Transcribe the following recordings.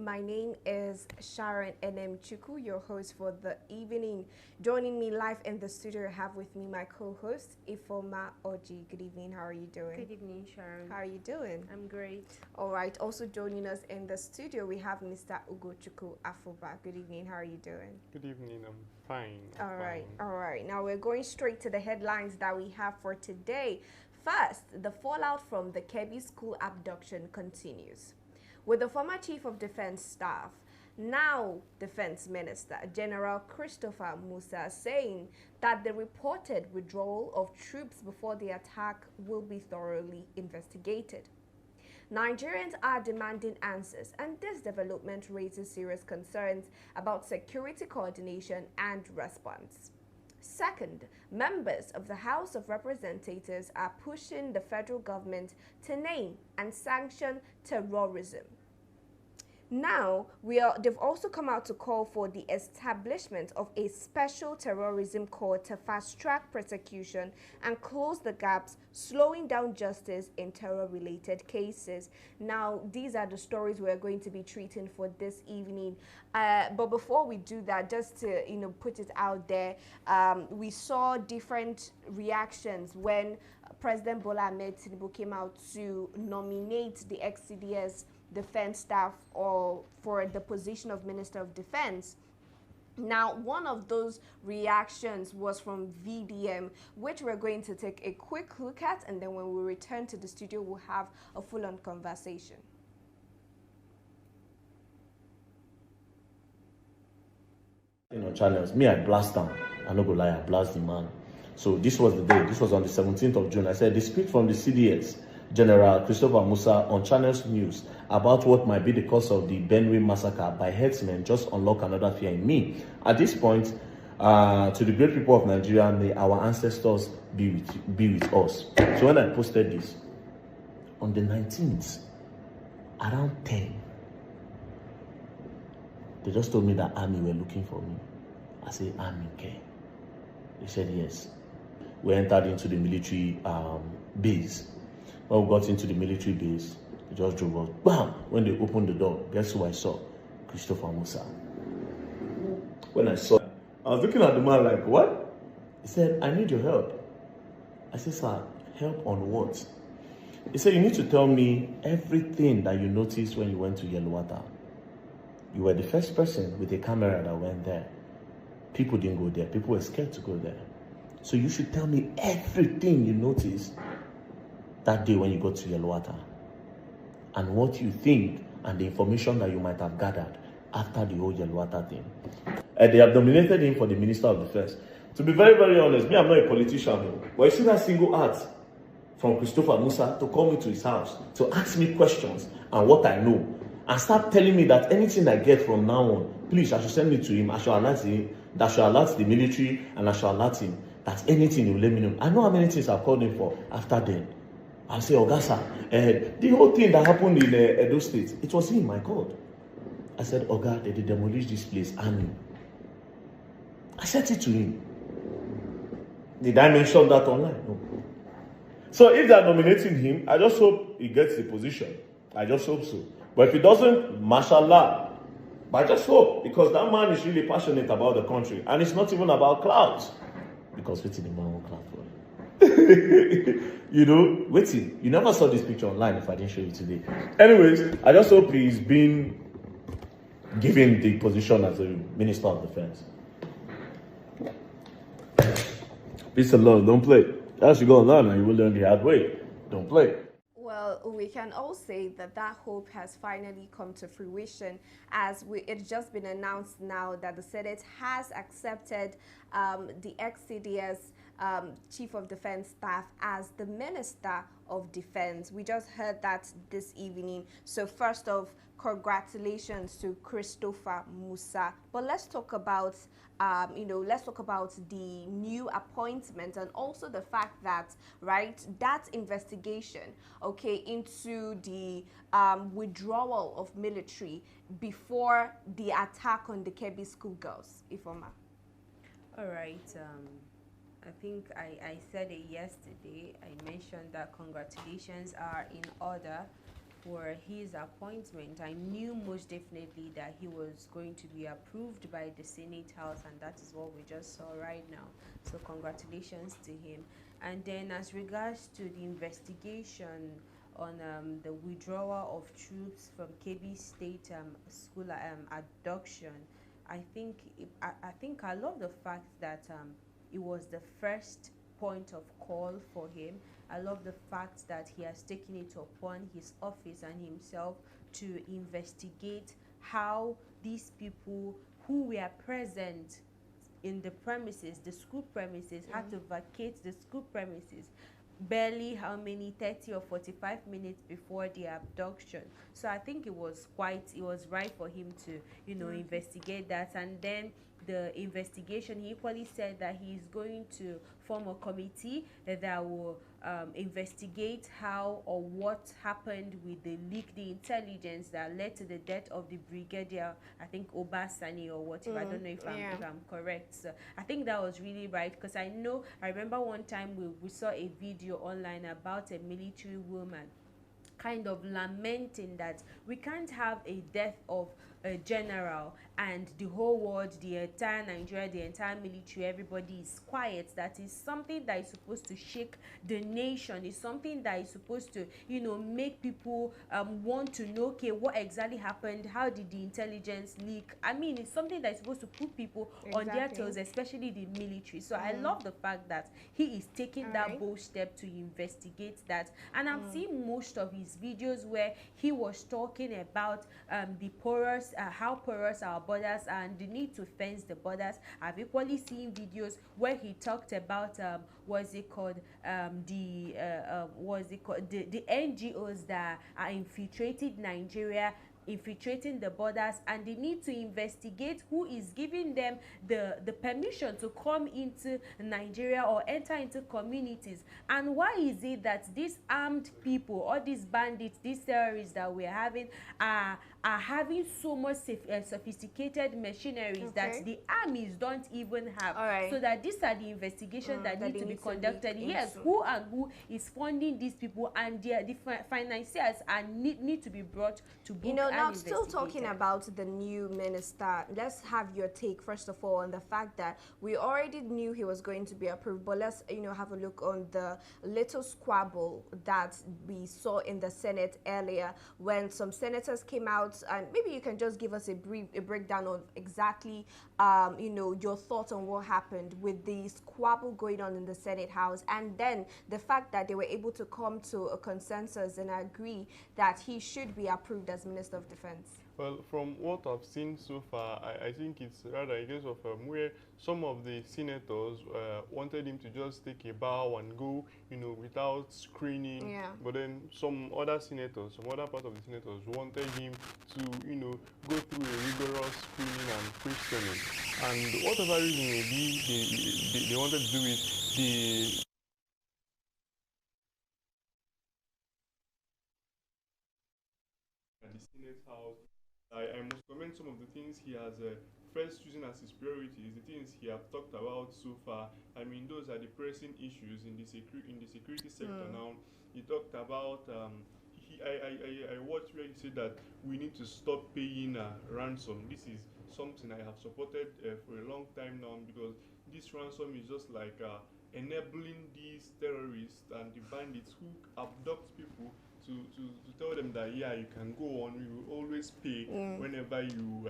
My name is Sharon N.M. Chuku, your host for the evening. Joining me live in the studio, I have with me my co-host, Ifoma Oji. Good evening. How are you doing? Good evening, Sharon. How are you doing? I'm great. All right. Also joining us in the studio, we have Mr. Ugochukwu Afoba. Good evening. How are you doing? Good evening. I'm fine. All right. All right. Now we're going straight to the headlines that we have for today. First, the fallout from the Kebbi school abduction continues, with the former Chief of Defense Staff, now Defense Minister, General Christopher Musa, saying that the reported withdrawal of troops before the attack will be thoroughly investigated. Nigerians are demanding answers, and this development raises serious concerns about security coordination and response. Second, members of the House of Representatives are pushing the federal government to name and sanction terrorism. Now, they've also come out to call for the establishment of a special terrorism court to fast-track prosecution and close the gaps, slowing down justice in terror-related cases. Now, these are the stories we're going to be treating for this evening. But before we do that, just to put it out there, we saw different reactions when President Bola Ahmed Tinubu came out to nominate the ex-CDS defense staff or for the position of Minister of Defense. Now, one of those reactions was from VDM, which we're going to take a quick look at, and then when we return to the studio, we'll have a full-on conversation. Channels, me, I blast them. I no go lie, I blast the man. So this was the day. This was on the 17th of June. I said, they speak from the CDS, General Christopher Musa, on Channels News about what might be the cause of the Benue massacre by herdsmen just unlock another fear in me. At this point, to the great people of Nigeria, may our ancestors be with us. So when I posted this, on the 19th, around 10, they just told me that army were looking for me. I said, army, okay. They said, yes. We entered into the military base. When we got into the military base, they just drove us. Bam! When they opened the door, guess who I saw? Christopher Musa. When I saw him, I was looking at the man like, what? He said, I need your help. I said, sir, help on what? He said, you need to tell me everything that you noticed when you went to Yellowwater. You were the first person with a camera that went there. People didn't go there. People were scared to go there. So you should tell me everything you noticed that day when you got to Yellowwater, and what you think and the information that you might have gathered after the whole Yellowwater thing. They have nominated him for the Minister of Defense. To be very, very honest, me, I'm not a politician, but you see that single act from Christopher Musa to come into his house to ask me questions and what I know, and start telling me that anything I get from now on, please, I should send it to him, I should alert him, that should alert the military, and I should alert him that anything he will let me know. I know how many things I've called him for after then. I'll say, Ogasa, the whole thing that happened in Edo State, it was him, my God. I said, Oga, they demolish this place, army. I said it to him. Did I mention that online? No. So if they're nominating him, I just hope he gets the position. I just hope so. But if he doesn't, mashallah. But I just hope, because that man is really passionate about the country. And it's not even about clouds. Because waiting, the man won't cloud for waiting. You never saw this picture online if I didn't show you today. Anyways, I just hope he's been given the position as a Minister of Defense. Peace and love, don't play. As you go online, you will learn the hard way. Don't play. Well, we can all say that that hope has finally come to fruition, as it's just been announced now that the Senate has accepted the ex-CDS Chief of Defense Staff as the Minister of Defense. We just heard that this evening. So first off, congratulations to Christopher Musa. But let's talk about the new appointment, and also the fact that, that investigation, into the withdrawal of military before the attack on the Kebbi schoolgirls, Ifoma. All right. I think I said it yesterday. I mentioned that congratulations are in order for his appointment. I knew most definitely that he was going to be approved by the Senate House, and that is what we just saw right now. So congratulations to him. And then as regards to the investigation on the withdrawal of troops from Kebbi State School abduction, I think I love the fact that it was the first point of call for him. I love the fact that he has taken it upon his office and himself to investigate how these people who were present in the premises, the school premises, had to vacate the school premises barely how many 30 or 45 minutes before the abduction. So I think it was right for him to investigate that. And then the investigation, he equally said that he is going to form a committee that will investigate how or what happened with the intelligence that led to the death of the brigadier, I think Obasani or whatever. I don't know if I'm correct. So I think that was really right, because I remember one time we saw a video online about a military woman kind of lamenting that we can't have a death of a general and the whole world, the entire Nigeria, the entire military, everybody is quiet. That is something that is supposed to shake the nation. It's something that is supposed to, make people want to know, okay, what exactly happened? How did the intelligence leak? I mean, it's something that is supposed to put people on their toes, especially the military. So I love the fact that he is taking that bold step to investigate that. And I'm seeing most of his videos where he was talking about the porous, how porous our borders are and the need to fence the borders. I've equally seen videos where he talked about the NGOs that are infiltrating Nigeria, infiltrating the borders, and they need to investigate who is giving them the permission to come into Nigeria or enter into communities. And why is it that these armed people, or these bandits, these terrorists that we're having are having so much sophisticated machineries that the armies don't even have? So that these are the investigations that need to be conducted. Yes, who is funding these people, and the financiers need to be brought to book. Now still talking about the new minister, let's have your take first of all on the fact that we already knew he was going to be approved, but let's have a look on the little squabble that we saw in the Senate earlier when some senators came out. And maybe you can just give us a breakdown of exactly your thoughts on what happened with the squabble going on in the Senate House, and then the fact that they were able to come to a consensus and agree that he should be approved as Minister of Defense. Well, from what I've seen so far, I think it's rather a case of where some of the senators wanted him to just take a bow and go, without screening. But then some other senators, some other part of the senators wanted him to, go through a rigorous screening and questioning. And whatever reason may be, they wanted to do it, the Senate House. I must comment some of the things he has first chosen as his priorities, the things he have talked about so far. I mean, those are the pressing issues in the security sector now. He talked about I watched where he said that we need to stop paying ransom. This is something I have supported for a long time now, because this ransom is just like enabling these terrorists and the bandits who abduct people to tell them that you can go on, you will always pay whenever you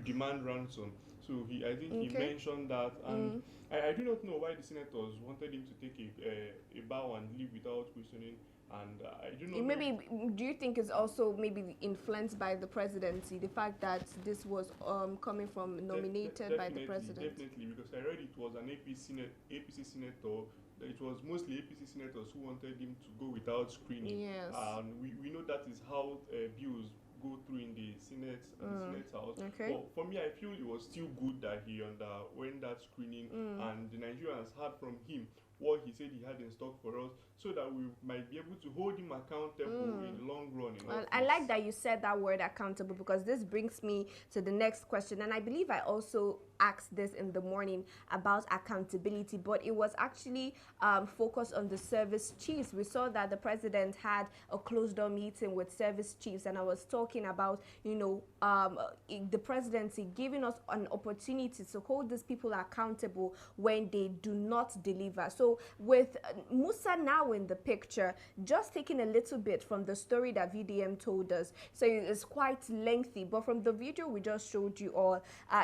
demand ransom. So I think he mentioned that, and I do not know why the senators wanted him to take a bow and leave without questioning. And I do not maybe do you think it's also maybe influenced by the presidency, the fact that this was coming from nominated by the president? Definitely, because I read it was an APC senator. It was mostly APC senators who wanted him to go without screening. Yes. And we know that is how bills go through in the Senate, Senate House. But for me, I feel it was still good that he underwent that screening, and the Nigerians heard from him what he said he had in stock for us, so that we might be able to hold him accountable in the long run. Well, I like that you said that word accountable, because this brings me to the next question. And I believe I also asked this in the morning about accountability, but it was actually focused on the service chiefs. We saw that the president had a closed door meeting with service chiefs, and I was talking about, the presidency giving us an opportunity to hold these people accountable when they do not deliver. So with Musa now in the picture, just taking a little bit from the story that VDM told us, so it's quite lengthy, but from the video we just showed you all,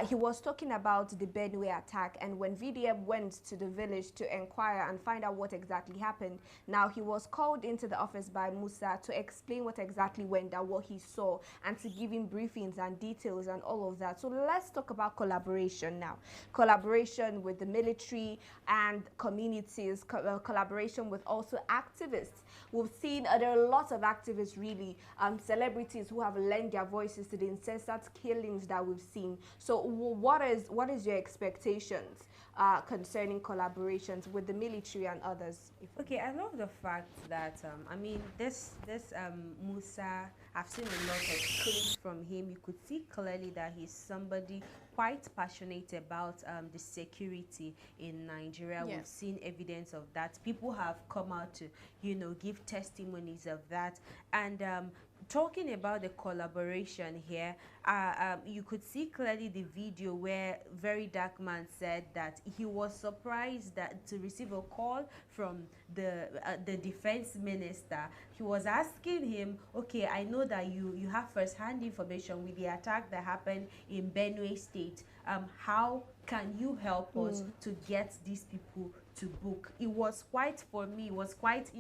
he was talking about the Benue attack, and when VDM went to the village to inquire and find out what exactly happened, now he was called into the office by Musa to explain what exactly went down, what he saw, and to give him briefings and details and all of that. So let's talk about collaboration now. Collaboration with the military and communities, collaboration with also activists. We've seen there are a lot of activists, really, celebrities who have lent their voices to the incessant killings that we've seen. So what is your expectations concerning collaborations with the military and others? Okay, I love the fact that I mean, this Musa, I've seen a lot of clips from him. You could see clearly that he's somebody quite passionate about the security in Nigeria. Yes. We've seen evidence of that. People have come out to, give testimonies of that. And talking about the collaboration here, you could see clearly the video where Very Dark Man said that he was surprised that to receive a call from the defense minister. He was asking him, okay, I know that you have first-hand information with the attack that happened in Benue State. How can you help us to get these people to book? It was quite, for me, it was quite,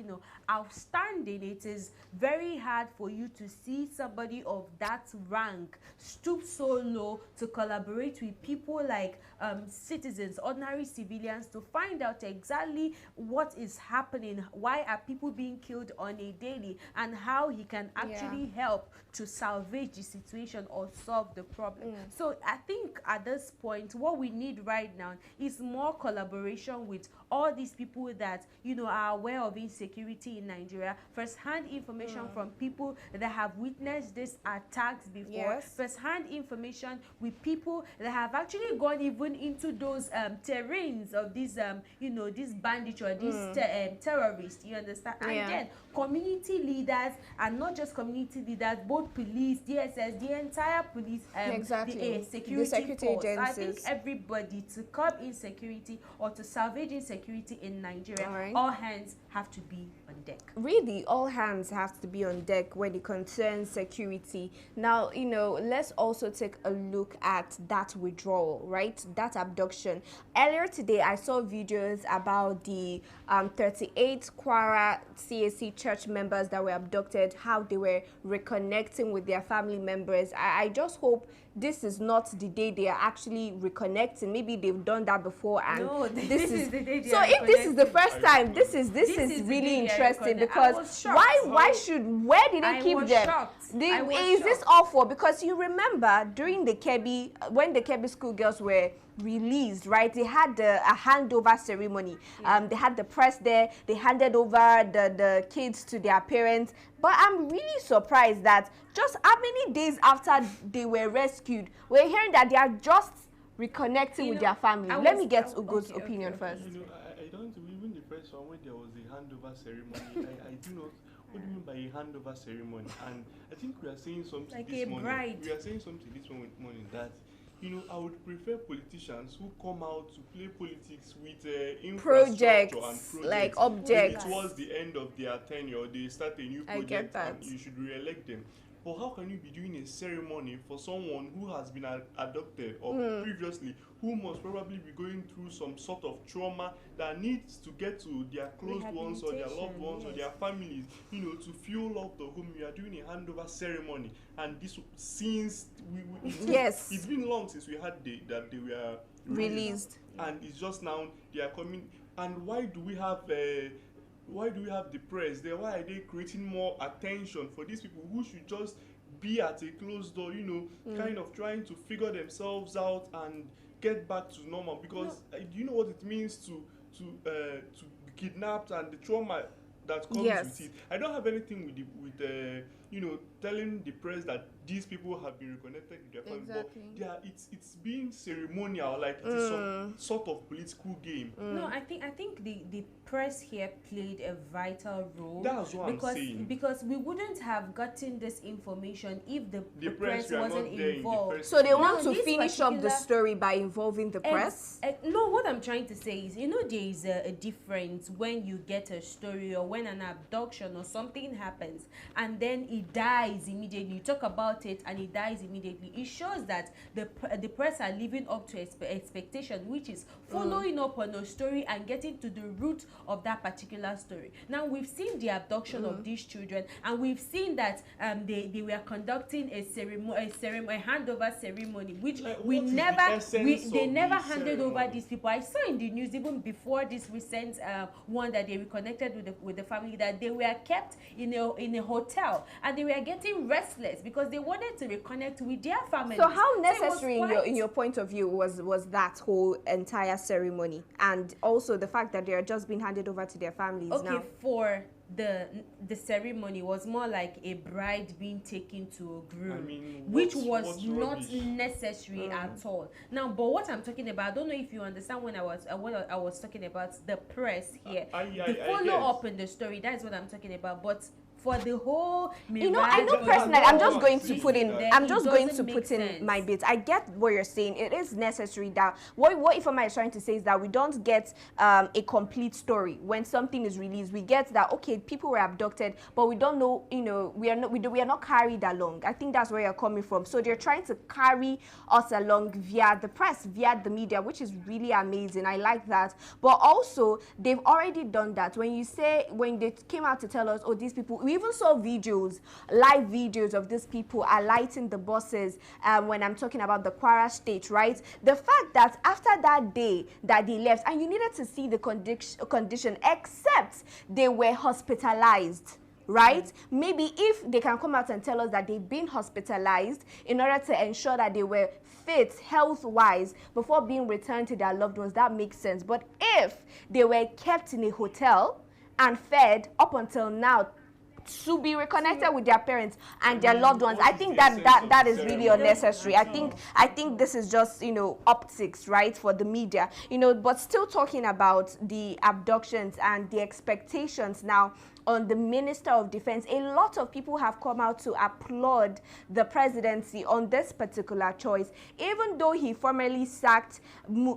outstanding. It is very hard for you to see somebody of that rank stoop so low to collaborate with people like citizens, ordinary civilians, to find out exactly what is happening, why are people being killed on a daily, and how he can actually help to salvage the situation or solve the problem. So I think at this point, what we need right now is more collaboration with all these people that are aware of insecurity in Nigeria, first-hand information from people that have witnessed these attacks before, first-hand information with people that have actually gone even into those terrains of these these bandits or these terrorists, you understand? And then community leaders, and not just community leaders, both police, DSS, the entire police, the security force. agencies. I think everybody, to curb insecurity or to salvage insecurity in Nigeria, all hands have to be on deck. Really, all hands have to be on deck when it concerns security. Now, let's also take a look at that withdrawal, right? That abduction. Earlier today, I saw videos about the 38 Kwara CAC church members that were abducted, how they were reconnecting with their family members. I just hope this is not the day they are actually reconnecting. Maybe they've done that before, and no, this is the day. So if this is the first time, this is really interesting, because why where did they keep them? Is this all for? Because you remember during the Kebbi, when the Kebbi schoolgirls were released, right? They had a handover ceremony. They had the press there. They handed over the kids to their parents. But I'm really surprised that just how many days after they were rescued, we're hearing that they are just reconnecting with their family. Let me get Ugo's opinion first. I don't even the first one when there was a handover ceremony. I do not. What do you mean by a handover ceremony? And I think we are saying something like this a morning. bride. We are saying something this morning that I would prefer politicians who come out to play politics with infrastructure projects, like objects. Towards the end of their tenure, they start a new project and you should re-elect them. But how can you be doing a ceremony for someone who has been adopted or previously, who must probably be going through some sort of trauma that needs to get to their close ones or their loved ones or their families, to fuel up the home? You are doing a handover ceremony, and this since it's been long since we had that they were released, and it's just now they are coming. And why do we have the press there? Why are they creating more attention for these people who should just be at a closed door, kind of trying to figure themselves out and get back to normal? Because do you know what it means to be kidnapped and the trauma that comes with it? I don't have anything with telling the press that these people have been reconnected with their family. Exactly. But it's being ceremonial, like it is some sort of political game. No, I think the press here played a vital role. That's what I'm saying. Because we wouldn't have gotten this information if the press were wasn't not there in the involved. press. So they want No, to this finish up the particular- story by involving the press? No, what I'm trying to say is, there is a difference when you get a story or when an abduction or something happens and then it dies immediately. You talk about it and it dies immediately. It shows that the press are living up to expectation, which is following up on a story and getting to the root of that particular story. Now, we've seen the abduction of these children, and we've seen that they were conducting a handover ceremony, which they never handed over these people. I saw in the news even before this recent one that they reconnected with the family, that they were kept in a hotel and they were getting restless because they wanted to reconnect with their family. So how necessary in your point of view was that whole entire ceremony, and also the fact that they are just being handed over to their families now? Okay, for the ceremony was more like a bride being taken to a groom, which was not necessary at all. Now, but what I'm talking about, I don't know if you understand when I was talking about the press here. The follow up in the story, that's what I'm talking about. But for the whole, I know personally, I'm just going to put in my bit. I get what you're saying. It is necessary that what Ifeoma is trying to say is that we don't get a complete story when something is released. We get that, okay, people were abducted, but we don't know, we are not carried along. I think that's where you're coming from. So they're trying to carry us along via the press, via the media, which is really amazing. I like that. But also, they've already done that. When they came out to tell us, oh, these people, we even saw live videos of these people alighting the buses when I'm talking about the Kwara State, right? The fact that after that day that they left, and you needed to see the condition, except they were hospitalized, right? Maybe if they can come out and tell us that they've been hospitalized in order to ensure that they were fit health-wise before being returned to their loved ones, that makes sense. But if they were kept in a hotel and fed up until now to be reconnected with their parents and their loved ones, I think that is really unnecessary. I think this is just optics, right, for the media, but still talking about the abductions and the expectations now on the Minister of Defense. A lot of people have come out to applaud the presidency on this particular choice, even though he formerly sacked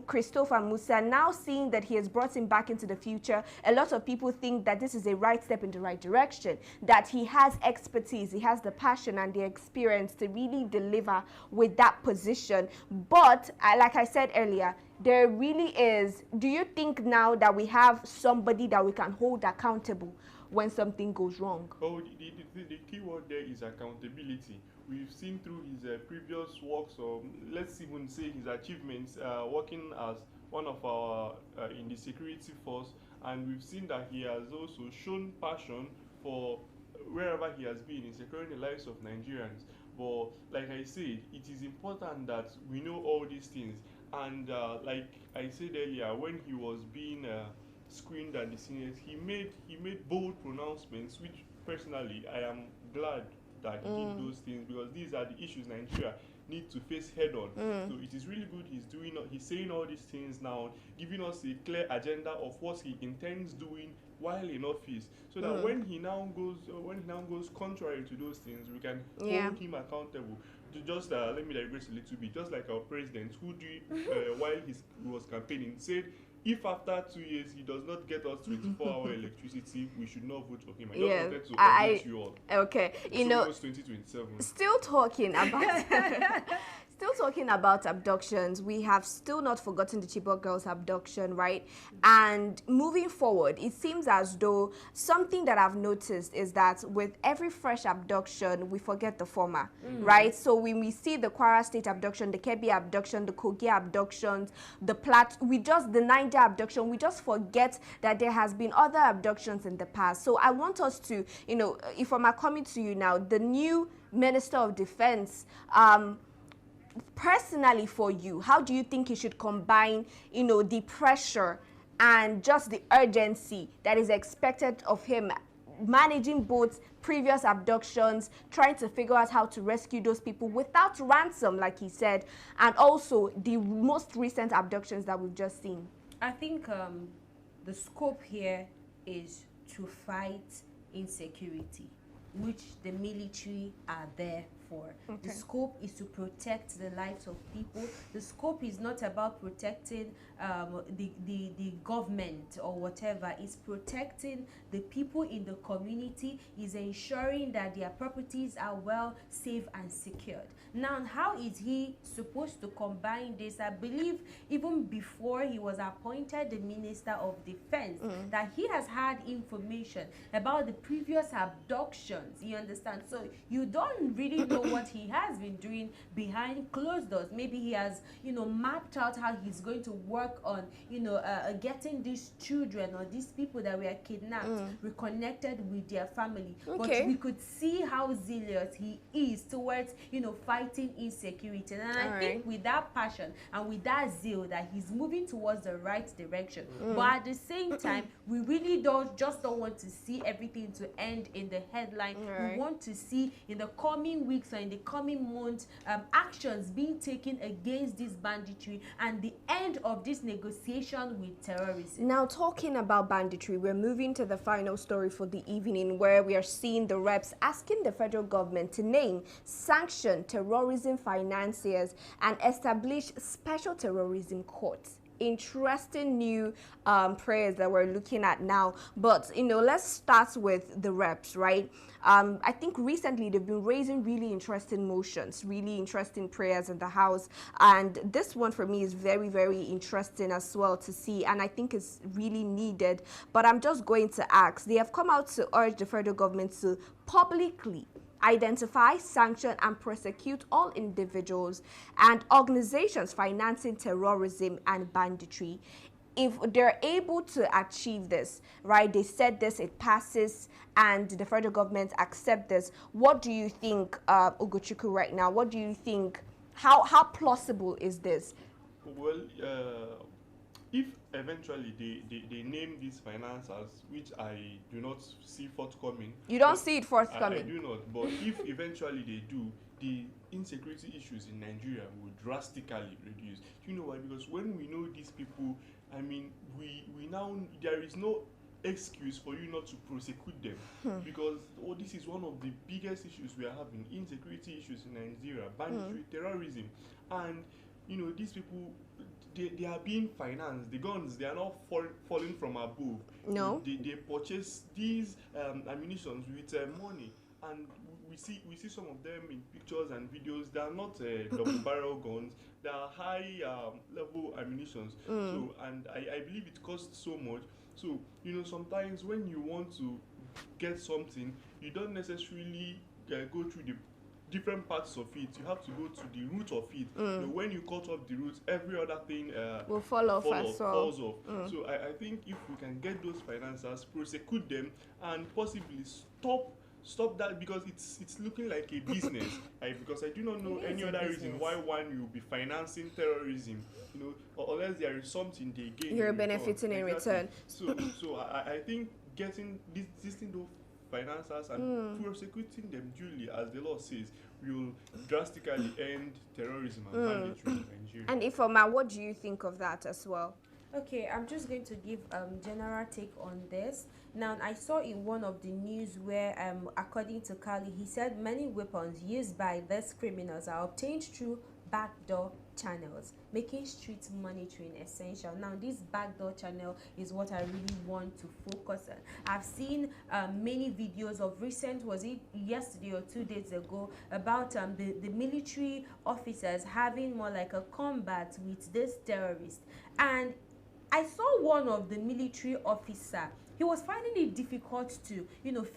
Christopher Musa. Now seeing that he has brought him back into the future, a lot of people think that this is a right step in the right direction, that he has expertise, he has the passion and the experience to really deliver with that position. But like I said earlier, there really is, do you think now that we have somebody that we can hold accountable when something goes wrong? Oh, the key word there is accountability. We've seen through his previous works, or let's even say his achievements, working as one of our in the security force, and we've seen that he has also shown passion for wherever he has been in securing the lives of Nigerians. But like I said, it is important that we know all these things. And like I said earlier, when he was being screened at the Senate, he made bold pronouncements, which personally I am glad that he did those things, because these are the issues Nigeria need to face head on. So it is really good he's saying all these things now, giving us a clear agenda of what he intends doing while in office, so that when he now goes contrary to those things, we can hold him accountable. Just let me digress a little bit. Just like our president, who while he was campaigning, said, if after 2 years he does not get us 24-hour electricity, we should not vote for him. I just wanted to update you all. Okay, so 2027. Still talking about still talking about abductions, we have still not forgotten the Chibok girls' abduction, right? And moving forward, it seems as though something that I've noticed is that with every fresh abduction, we forget the former, right? So when we see the Kwara State abduction, the Kebbi abduction, the Kogi abductions, the Niger abduction, we just forget that there has been other abductions in the past. So I want us to, if I'm coming to you now, the new Minister of Defense, personally for you, how do you think he should combine, the pressure and just the urgency that is expected of him managing both previous abductions, trying to figure out how to rescue those people without ransom, like he said, and also the most recent abductions that we've just seen? I think the scope here is to fight insecurity, which the military are there for. Okay. The scope is to protect the lives of people. The scope is not about protecting the government or whatever. It's protecting the people in the community, is ensuring that their properties are well, safe and secured. Now, how is he supposed to combine this? I believe even before he was appointed the Minister of Defense, that he has had information about the previous abductions, you understand? So you don't really know what he has been doing behind closed doors. Maybe he has, mapped out how he's going to work on, getting these children or these people that were kidnapped reconnected with their family. Okay. But we could see how zealous he is towards, fighting insecurity. And I think with that passion and with that zeal that he's moving towards the right direction. But at the same time, we really don't want to see everything to end in the headline. We want to see in the coming weeks or in the coming months actions being taken against this banditry and the end of this negotiation with terrorism. Now, talking about banditry, we're moving to the final story for the evening, where we are seeing the reps asking the federal government to name, sanction terrorism financiers and establish special terrorism courts. Interesting new prayers that we're looking at now, but let's start with the reps, right? I think recently they've been raising really interesting motions, really interesting prayers in the House, and this one for me is very, very interesting as well to see, and I think it's really needed. But I'm just going to ask, they have come out to urge the federal government to publicly identify, sanction, and prosecute all individuals and organizations financing terrorism and banditry. If they're able to achieve this, right, they said this, it passes, and the federal government accept this, what do you think, Ugochukwu, right now? What do you think, how plausible is this? Well, if eventually they name these financiers, which I do not see forthcoming. You don't see it forthcoming? I do not, but if eventually they do, the insecurity issues in Nigeria will drastically reduce. Do you know why? Because when we know these people, I mean, we now, there is no excuse for you not to prosecute them, because this is one of the biggest issues we are having, insecurity issues in Nigeria, banditry, terrorism, and these people, they are being financed. The guns, they are not falling from above. No. They purchase these ammunitions with money, and we see some of them in pictures and videos. They are not double barrel guns. They are high level ammunitions. So, and I believe it costs so much. So sometimes when you want to get something, you don't necessarily go through the different parts of it. You have to go to the root of it. When you cut off the roots, every other thing will fall off as well. Falls off. So I think if we can get those financiers, prosecute them, and possibly stop that, because it's looking like a business. Because I do not know any other reason why one will be financing terrorism, unless there is something they gain. You're benefiting in return. So I think getting these financiers and prosecuting them duly, as the law says, will drastically end terrorism and banditry in Nigeria. And Ifoma, what do you think of that as well? Okay, I'm just going to give general take on this. Now, I saw in one of the news where, according to Kali, he said many weapons used by these criminals are obtained through backdoor channels, making street monitoring essential. Now, this backdoor channel is what I really want to focus on. I've seen many videos of recent, was it yesterday or 2 days ago, about the military officers having more like a combat with this terrorist. And I saw one of the military officer, he was finding it difficult to,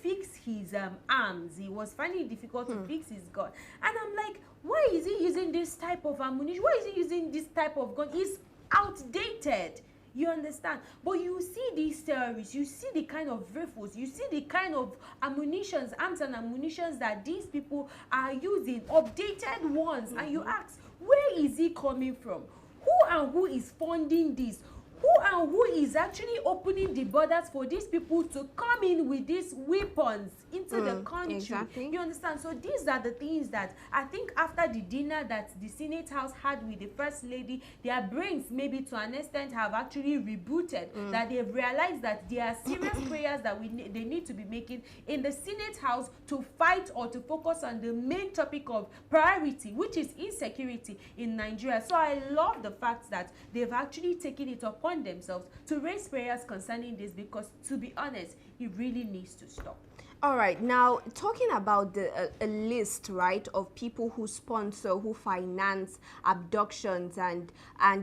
fix his arms. He was finding it difficult to fix his gun. And I'm like, why is he using this type of ammunition? Why is he using this type of gun? It's outdated. You understand? But you see these terrorists, you see the kind of rifles, you see the kind of ammunitions, arms and ammunitions that these people are using, updated ones. And you ask, where is he coming from? Who and who is funding this? who is actually opening the borders for these people to come in with these weapons into the country? Exactly. You understand? So these are the things that I think after the dinner that the Senate House had with the First Lady, their brains maybe to an extent have actually rebooted, that they've realized that there are serious prayers that they need to be making in the Senate House to fight or to focus on the main topic of priority, which is insecurity in Nigeria. So I love the fact that they've actually taken it upon themselves to raise prayers concerning this, because to be honest, it really needs to stop. All right, now talking about a list, right, of people who sponsor, who finance abductions and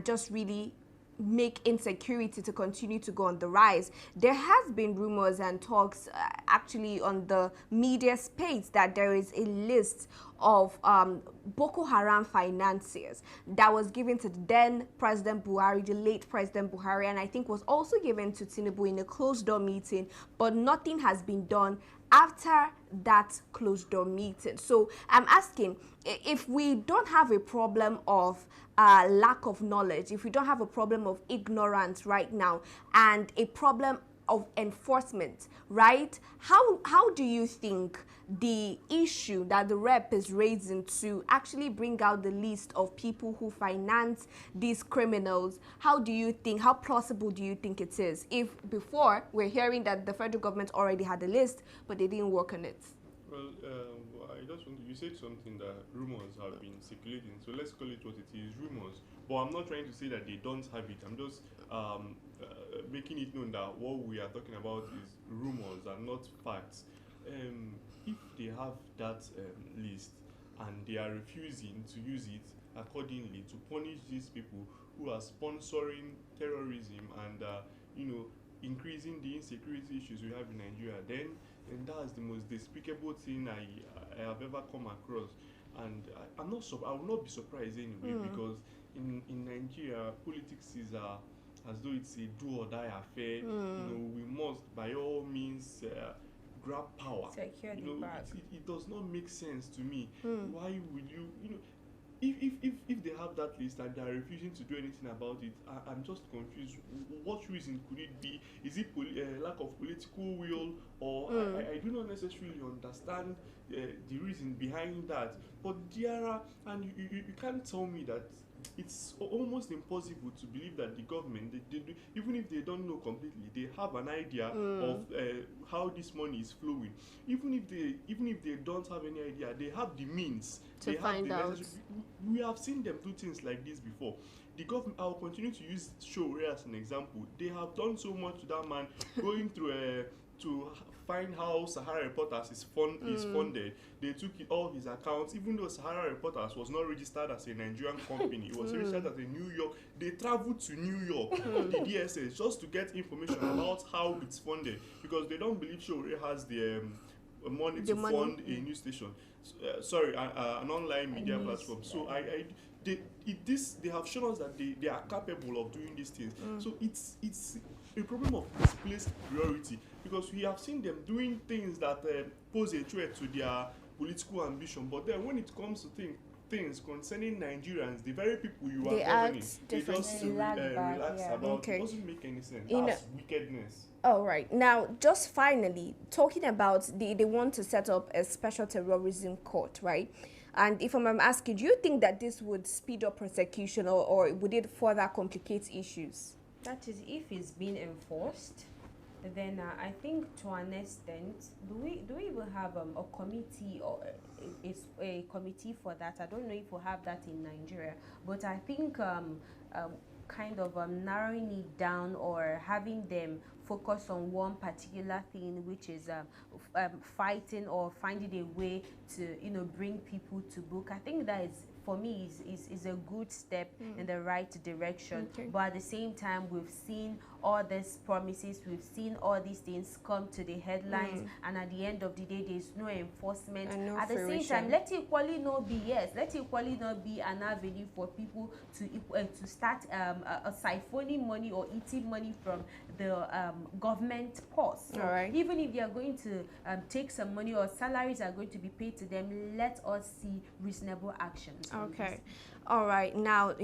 just really make insecurity to continue to go on the rise. There has been rumors and talks actually on the media space that there is a list of Boko Haram financiers that was given to the then President Buhari, the late President Buhari, and I think was also given to Tinubu in a closed-door meeting, but nothing has been done after that closed-door meeting. So I'm asking, if we don't have a problem of lack of knowledge, if we don't have a problem of ignorance right now, and a problem of enforcement, right? How do you think the issue that the rep is raising to actually bring out the list of people who finance these criminals, how plausible do you think it is? If before we're hearing that the federal government already had a list, but they didn't work on it. Well, I just want you said something that rumors have been circulating, so let's call it what it is, rumors. But I'm not trying to say that they don't have it. I'm just making it known that what we are talking about is rumors and not facts. If they have that list and they are refusing to use it accordingly to punish these people who are sponsoring terrorism and increasing the insecurity issues we have in Nigeria, then that's the most despicable thing I have ever come across. And I will not be surprised anyway, because in Nigeria, politics is as though it's a do or die affair. We must by all means grab power. Secure the bag. It does not make sense to me. Why would if they have that list and they are refusing to do anything about it, I'm just confused. What reason could it be? Is it lack of political will, or I do not necessarily understand the reason behind that. But there are, and you can't tell me that it's almost impossible to believe that the government, they do, even if they don't know completely, they have an idea of how this money is flowing. Even if they don't have any idea, they have the means to find out. We have seen them do things like this before. The government, I'll continue to use Showore as an example. They have done so much to that man, going through to find how Sahara Reporters is funded. They took all his accounts, even though Sahara Reporters was not registered as a Nigerian company, it was registered as a New York. They traveled to New York, the DSS, just to get information about how it's funded, because they don't believe Showore has the money to fund a news station. An online media platform. So they have shown us that they are capable of doing these things. So it's a problem of misplaced priority, because we have seen them doing things that pose a threat to their political ambition, but then when it comes to things concerning Nigerians, the very people you are governing, they just relax about it. Doesn't make any sense. That's wickedness. All right. Now, just finally, talking about they want to set up a special terrorism court, right? And if I'm asking, do you think that this would speed up prosecution, or would it further complicate issues? That is, if it's being enforced, then I think to an extent, do we even have a committee or a committee for that? I don't know if we have that in Nigeria, but I think kind of narrowing it down or having them focus on one particular thing, which is fighting or finding a way to bring people to book. I think that is, for me, is a good step in the right direction. But at the same time, we've seen all these promises, we've seen all these things come to the headlines, and at the end of the day, there's no enforcement. And no at the fruition. same time, let it equally not be, yes, let it equally not be an avenue for people to start siphoning money or eating money from the government purse. So all right. even if they are going to take some money or salaries are going to be paid to them, let us see reasonable actions. Okay. All right. Now,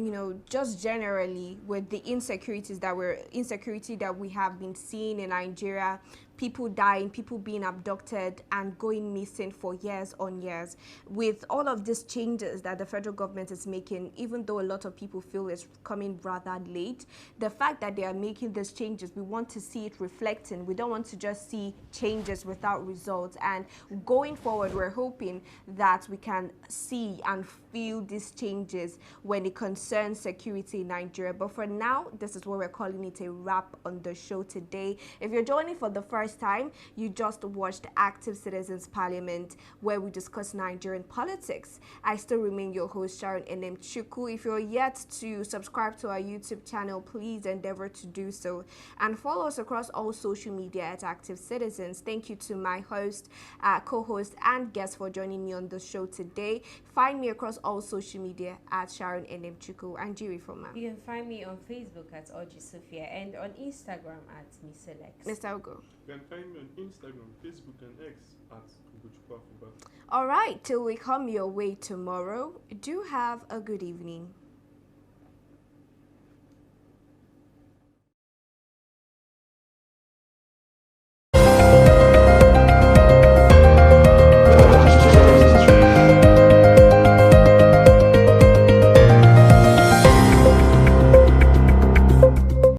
just generally with the insecurity that we have been seeing in Nigeria, people dying, people being abducted and going missing for years on years. With all of these changes that the federal government is making, even though a lot of people feel it's coming rather late, the fact that they are making these changes, we want to see it reflecting. We don't want to just see changes without results. And going forward, we're hoping that we can see and feel these changes when it concerns security in Nigeria. But for now, this is what we're calling it a wrap on the show today. If you're joining for the first time, you just watched Active Citizens Parliament, where we discuss Nigerian politics. I still remain your host, Sharon Enem Chuku. If you're yet to subscribe to our YouTube channel, please endeavor to do so. And follow us across all social media at Active Citizens. Thank you to my host, co-host, and guest for joining me on the show today. Find me across all social media at Sharon Enem Chuku and Jiri Foma. You can find me on Facebook at Oji Sophia and on Instagram at Miselex. Mr. Ogo. You can find me on Instagram, Facebook, and X at Ugochukwu Afuba. All right, till we come your way tomorrow, do have a good evening.